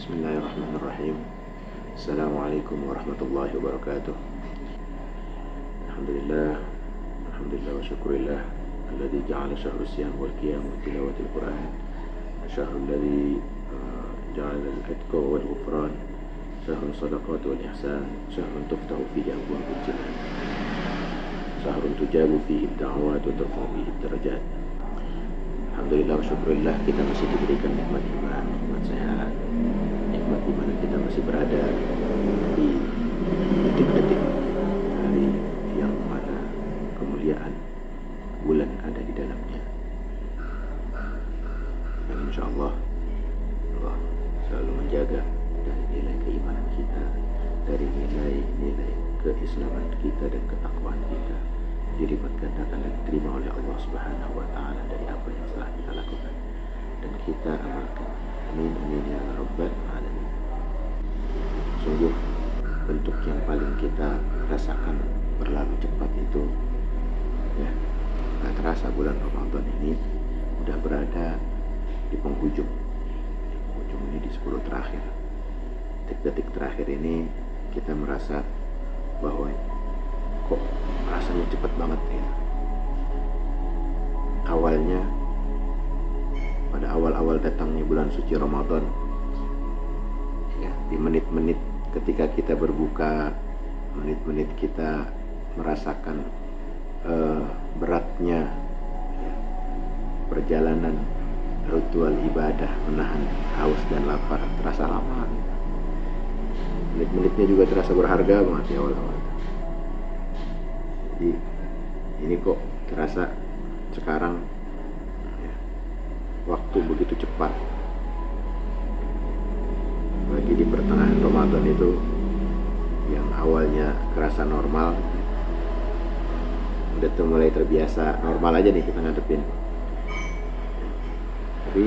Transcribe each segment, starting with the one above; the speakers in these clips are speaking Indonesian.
Bismillahirrahmanirrahim. Assalamualaikum warahmatullahi wabarakatuh. Alhamdulillah, alhamdulillah wa syukurillah alladzi ja'ala syahrul siyam wal qiyam wa tilawatil Qur'an syahrul ladzi ja'ala al-'itqa wal ghufran syahrul sadaqat wal ihsan syahrun tuftahu fihi abwaabul jinan syahrun tujabu fihi ad-da'awat wa turfa'u fihi ad-darajat. Alhamdulillah wa syukurillah, kita masih diberikan nikmat iman, nikmat sehat, nikmat di mana kita masih berada di detik-detik hari yang mana kemuliaan bulan ada di dalamnya. Dan insya Allah Allah selalu menjaga dari nilai keimanan kita, dari nilai-nilai keislaman kita dan ketakwaan kita, dilipat gandakan dan diterima oleh Allah Subhanahu wa taala dari apa yang telah kita lakukan dan kita amalkan. Amin amin ya rabbal alamin. Sungguh bentuk yang paling kita rasakan berlalu cepat itu ya, nggak terasa bulan Ramadan ini udah berada di penghujung. Ini di 10 terakhir, detik-detik terakhir ini kita merasa bahwa kok rasanya cepet banget ya. Awalnya pada awal-awal datangnya bulan suci Ramadan ya, di menit-menit ketika kita berbuka, menit-menit kita merasakan beratnya ya, perjalanan ritual ibadah menahan haus dan lapar terasa lama. Menit-menitnya juga terasa berharga banget di awal-awal. Jadi ini kok terasa sekarang ya, waktu begitu cepat. Lagi di pertengahan Ramadan itu yang awalnya kerasa normal udah tuh mulai terbiasa normal aja nih kita ngadepin. Tapi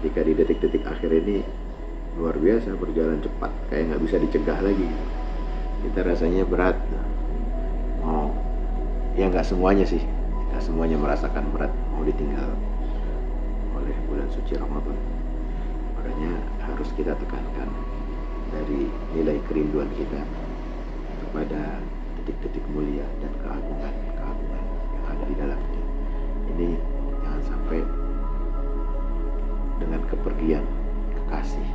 ketika di detik-detik akhir ini luar biasa berjalan cepat, kayak nggak bisa dicegah lagi. Kita rasanya berat. Ya nggak semuanya sih, nggak semuanya merasakan berat mau ditinggal oleh bulan suci Ramadan. Makanya harus kita tekankan dari nilai kerinduan kita kepada detik-detik mulia dan keagungan yang ada di dalamnya. Ini jangan sampai dengan kepergian kekasih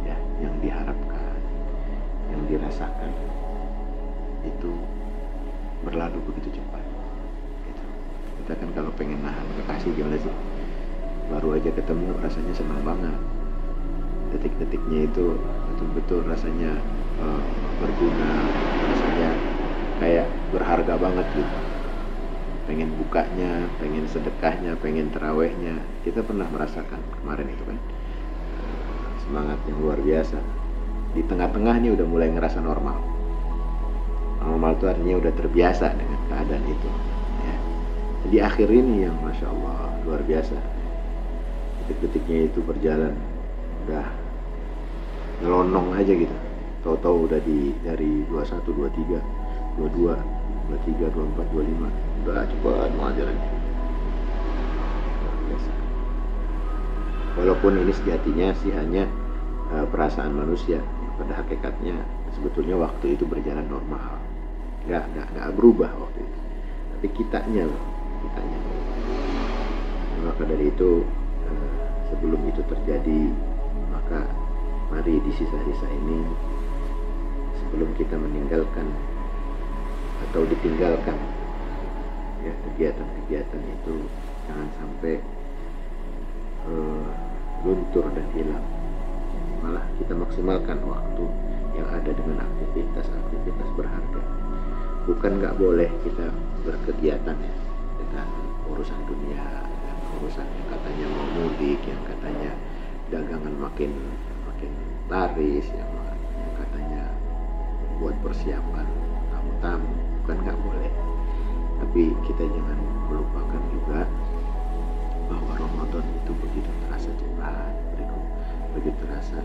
ya, yang diharapkan, yang dirasakan itu berlalu begitu cepat gitu. Kita kan kalau pengen nahan kekasih gimana sih, baru aja ketemu rasanya senang banget, detik-detiknya itu betul-betul rasanya berguna, rasanya kayak berharga banget gitu. Pengen bukanya, pengen sedekahnya, pengen terawihnya. Kita pernah merasakan kemarin itu kan semangat yang luar biasa. Di tengah-tengah ini udah mulai ngerasa normal. Normal itu artinya udah terbiasa dengan keadaan itu ya. Jadi akhir ini yang Masya Allah luar biasa, detik-detiknya itu berjalan udah nyelonong aja gitu. Tahu-tahu udah dari 21, 23, 22, 23, 24, 25 udah cepat mau jalannya. Walaupun ini sejatinya sih hanya perasaan manusia, pada hakikatnya sebetulnya waktu itu berjalan normal, nggak berubah waktu itu, tapi kitanya. Maka dari itu sebelum itu terjadi, maka mari di sisa-sisa ini sebelum kita meninggalkan atau ditinggalkan ya kegiatan-kegiatan itu, jangan sampai luntur dan hilang. Malah kita maksimalkan waktu yang ada dengan aktivitas berharga. Bukan nggak boleh kita berkegiatan ya dengan urusan dunia, dengan urusan yang katanya mau mudik, yang katanya dagangan makin laris, yang katanya buat persiapan tamu-tamu. Bukan nggak boleh, tapi kita jangan melupakan juga bahwa Ramadan itu begitu terasa cepat, begitu terasa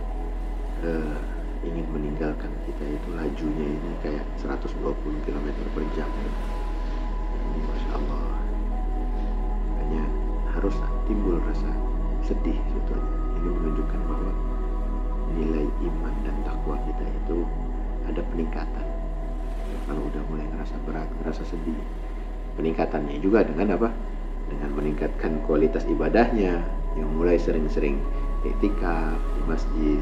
ingin meninggalkan kita itu lajunya ini kayak 120 km per jam. Ini Masya Allah, makanya harus timbul rasa sedih sebetulnya. Ini menunjukkan bahwa nilai iman dan takwa kita itu ada peningkatan. Kalau udah mulai ngerasa berat, ngerasa sedih, peningkatannya juga dengan apa? Dengan meningkatkan kualitas ibadahnya, yang mulai sering-sering iktikaf di masjid,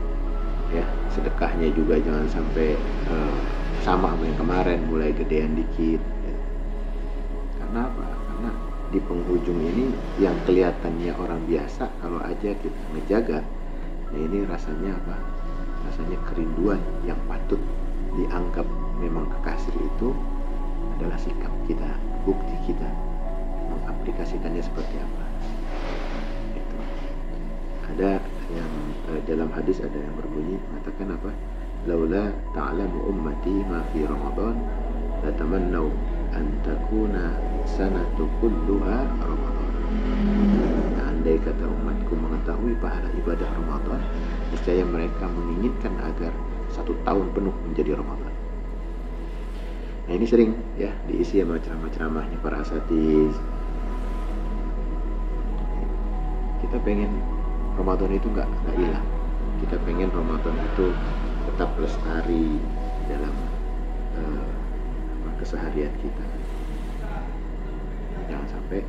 ya, sedekahnya juga jangan sampai sama yang kemarin, mulai gedean dikit, ya. Karena apa? Karena di penghujung ini yang kelihatannya orang biasa, kalau aja kita ngejaga, nah ini rasanya apa? Rasanya kerinduan yang patut dianggap memang kekasih itu adalah sikap kita, bukti kita mengaplikasikannya seperti apa. Itu ada yang dalam hadis ada yang berbunyi mengatakan apa? Laula ta'lamu ummati ma fi Ramadan la tamannau an takuna sanatu kulluha Ramadan. Nah, andai kata umatku mengetahui pahala ibadah Ramadan, niscaya mereka menginginkan agar 1 tahun penuh menjadi Ramadan. Nah ini sering ya diisi sama ceramah-ceramahnya para asatiz. Kita pengen Ramadan itu nggak hilang. Kita pengen Ramadan itu tetap lestari dalam keseharian kita. Jangan sampai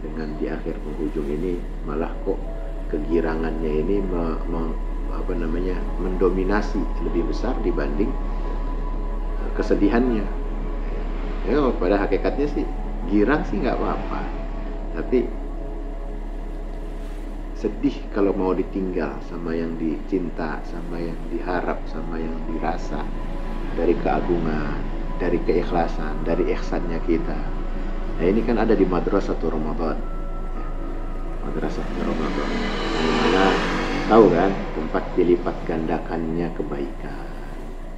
dengan di akhir penghujung ini malah kok kegirangannya ini mendominasi lebih besar dibanding kesedihannya. Ya, pada hakikatnya sih girang sih nggak apa-apa, tapi sedih kalau mau ditinggal sama yang dicinta, sama yang diharap, sama yang dirasa dari keagungan, dari keikhlasan, dari ihsannya kita. Nah ini kan ada di Madrasatul Ramadan, ya. Madrasatul Ramadan, yang mana tahu kan tempat dilipat gandakannya kebaikan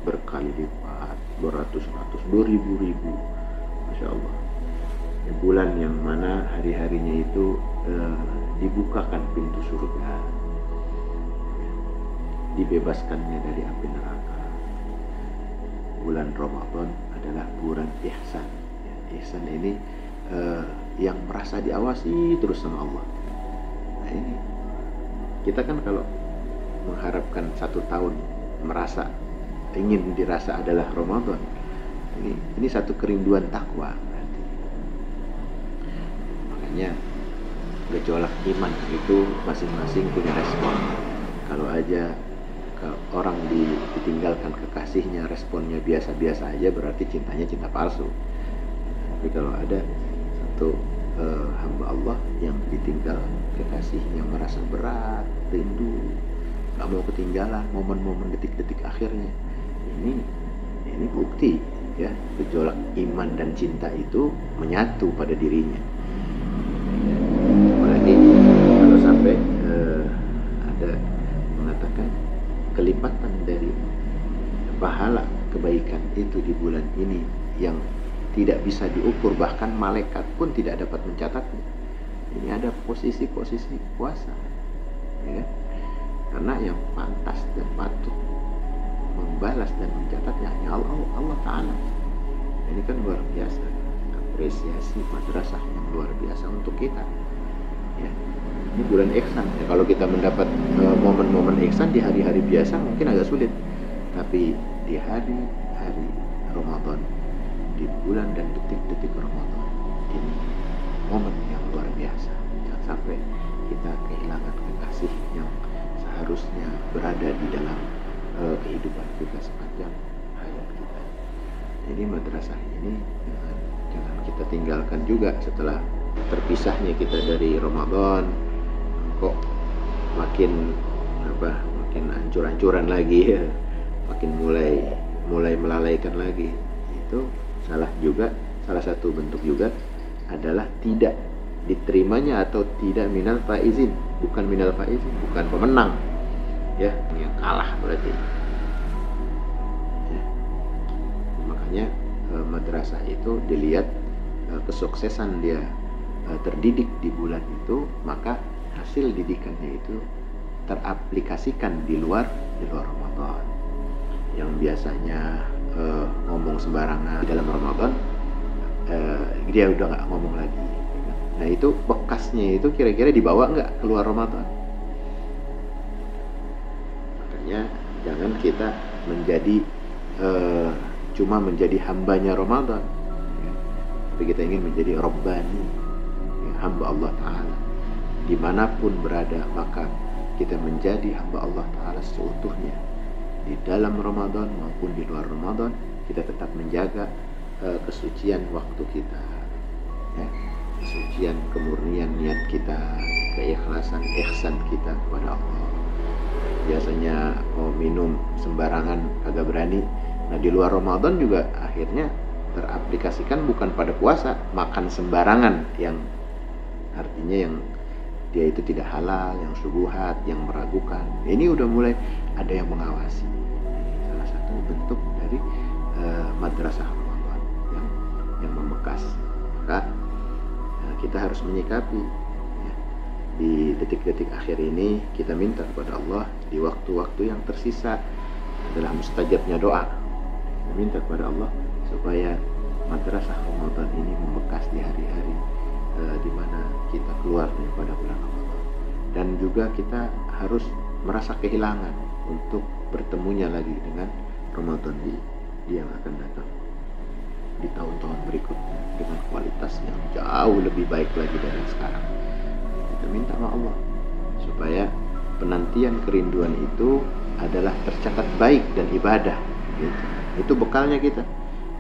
berkali lipat, beratus-ratus, beribu-ribu, Masya Allah. Ya, bulan yang mana hari-harinya itu dibukakan pintu surga, dibebaskannya dari api neraka. Bulan Ramadan adalah bulan ihsan. Ya, ihsan ini yang merasa diawasi terus sama Allah. Nah ini kita kan kalau mengharapkan 1 tahun merasa ingin dirasa adalah Ramadan, ini satu kerinduan takwa berarti. Makanya gejolak iman itu masing-masing punya respon. Kalau aja orang ditinggalkan kekasihnya responnya biasa-biasa aja, berarti cintanya cinta palsu. Tapi kalau ada satu hamba Allah yang ditinggal kekasihnya merasa berat, rindu, gak mau ketinggalan momen-momen detik-detik akhirnya, ini bukti ya gejolak iman dan cinta itu menyatu pada dirinya. Apalagi kalau sampai ada mengatakan kelipatan dari pahala kebaikan itu di bulan ini yang tidak bisa diukur, bahkan malaikat pun tidak dapat mencatatnya. Ini ada posisi-posisi puasa, ya kan? Karena yang pantas dan patut membalas dan mencatatnya hanya Allah Ta'ala. Ini kan luar biasa, apresiasi madrasah yang luar biasa untuk kita. Ya. Ini bulan ihsan. Ya, kalau kita mendapat momen-momen ihsan di hari-hari biasa mungkin agak sulit, tapi di hari-hari Ramadan, di bulan dan detik-detik Ramadan, ini momen yang luar biasa. Jangan sampai kita kehilangan kekasih yang seharusnya berada di dalam kehidupan kita sepanjang hayat kita. Jadi madrasah ini jangan kita tinggalkan juga setelah terpisahnya kita dari Ramadan. Kok makin ancur-ancuran lagi ya, makin mulai melalaikan lagi. Itu salah satu bentuk juga adalah tidak diterimanya atau tidak minal faizin, bukan pemenang ya, yang kalah berarti ya. Makanya madrasah itu dilihat kesuksesan dia terdidik di bulan itu, maka hasil didikannya itu teraplikasikan di luar Ramadan. Yang biasanya ngomong sembarangan dalam Ramadan, dia udah nggak ngomong lagi. Nah itu bekasnya itu kira-kira dibawa nggak keluar Ramadan? Makanya Jangan kita menjadi cuma menjadi hambanya Ramadan, ya. Tapi kita ingin menjadi Rabbani, ya, hamba Allah Ta'ala. Dimanapun berada, maka kita menjadi hamba Allah Ta'ala seutuhnya. Di dalam Ramadan maupun di luar Ramadan, kita tetap menjaga kesucian waktu kita, ya. Kesucian, kemurnian niat kita, keikhlasan, ihsan kita kepada Allah. Biasanya mau minum sembarangan agak berani. Nah, di luar Ramadan juga akhirnya teraplikasikan bukan pada puasa, makan sembarangan, yang artinya yang dia itu tidak halal, yang syubhat, yang meragukan. Ini udah mulai ada yang mengawasi. Ini salah satu bentuk dari madrasah Ramadan yang membekas. Maka kita harus menyikapi, ya. Di detik-detik akhir ini kita minta kepada Allah, di waktu-waktu yang tersisa adalah mustajabnya doa. Kita minta kepada Allah supaya madrasah Ramadan ini membekas di hari-hari di mana kita keluar daripada bulan Ramadan. Dan juga kita harus merasa kehilangan untuk bertemunya lagi dengan Ramadan di yang akan datang di tahun-tahun berikutnya dengan kualitas yang jauh lebih baik lagi dari sekarang. Kita minta sama Allah supaya penantian kerinduan itu adalah tercatat baik dan ibadah, gitu. Itu bekalnya kita.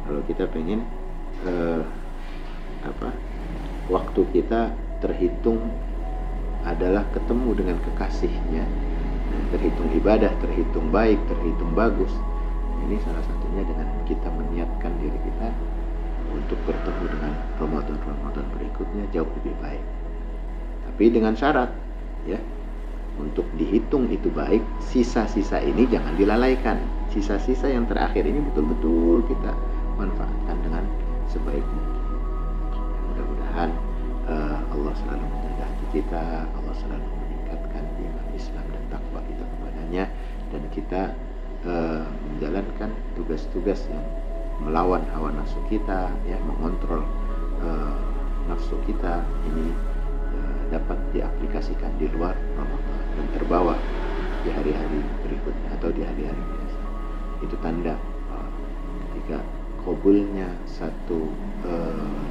Kalau kita pengen waktu kita terhitung adalah ketemu dengan kekasihnya, terhitung ibadah, terhitung baik, terhitung bagus. Ini salah satunya dengan kita meniatkan diri kita untuk bertemu dengan Ramadan berikutnya jauh lebih baik. Tapi dengan syarat, ya, untuk dihitung itu baik, sisa-sisa ini jangan dilalaikan. Sisa-sisa yang terakhir ini betul-betul kita manfaatkan dengan sebaik mungkin. Mudah-mudahan Allah selalu menjaga hati kita, Allah selalu meningkatkan iman Islam dan takwa kita kepadanya, dan kita menjalankan tugas-tugas yang melawan hawa nafsu kita, ya, mengontrol nafsu kita ini dapat diaplikasikan di luar Ramadan dan terbawa di hari-hari berikutnya atau di hari-hari biasa. Itu tanda ketika qabulnya satu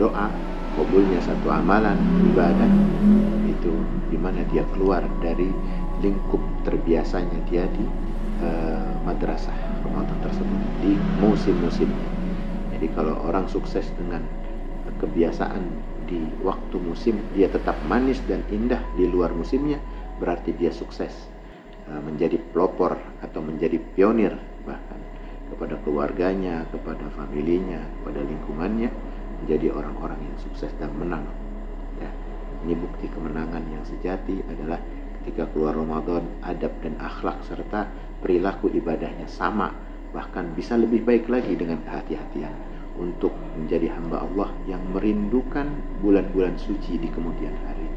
doa, qabulnya satu amalan ibadah, itu dimana dia keluar dari lingkup terbiasanya dia di madrasah Ramadan tersebut di musim-musimnya. Jadi kalau orang sukses dengan kebiasaan di waktu musim, dia tetap manis dan indah di luar musimnya, berarti dia sukses menjadi pelopor atau menjadi pionir bahkan kepada keluarganya, kepada familinya, kepada lingkungannya, menjadi orang-orang yang sukses dan menang, ya. Ini bukti kemenangan yang sejati adalah ketika keluar Ramadan, adab dan akhlak serta perilaku ibadahnya sama, bahkan bisa lebih baik lagi dengan kehati-hatian untuk menjadi hamba Allah yang merindukan bulan-bulan suci di kemudian hari.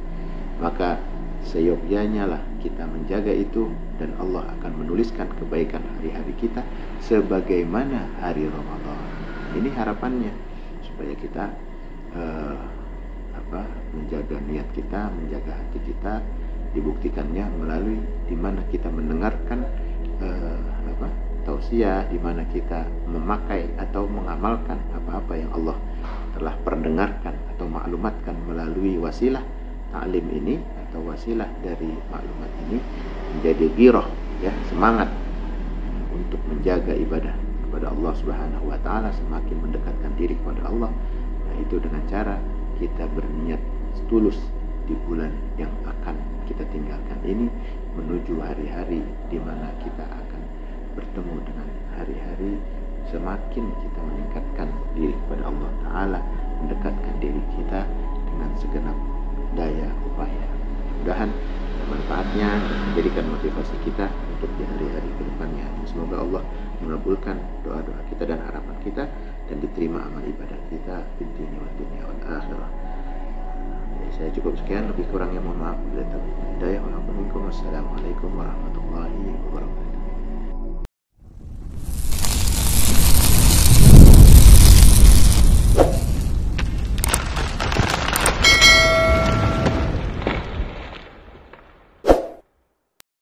Maka seyogyanya lah kita menjaga itu, dan Allah akan menuliskan kebaikan hari-hari kita sebagaimana hari Ramadan. Ini harapannya supaya kita menjaga niat kita, menjaga hati kita, dibuktikannya melalui dimana kita mendengarkan tausiah, di mana kita memakai atau mengamalkan apa-apa yang Allah telah perdengarkan atau maklumatkan melalui wasilah ta'lim ini atau wasilah dari maklumat ini, menjadi ghirah, ya, semangat untuk menjaga ibadah kepada Allah Subhanahu wa taala, semakin mendekatkan diri kepada Allah. Nah, itu dengan cara kita berniat tulus di bulan yang akan kita tinggalkan ini menuju hari-hari di mana kita akan bertemu dengan hari-hari, semakin kita meningkatkan diri kepada Allah Ta'ala, mendekatkan diri kita dengan segenap daya upaya. Mudah-mudahan manfaatnya menjadikan motivasi kita untuk di hari-hari ke depannya. Semoga Allah mengabulkan doa-doa kita dan harapan kita, dan diterima amal ibadah kita di dunia wal akhirah. Saya cukup sekian, lebih kurangnya mohon maaf. Wassalamualaikum warahmatullahi wabarakatuh.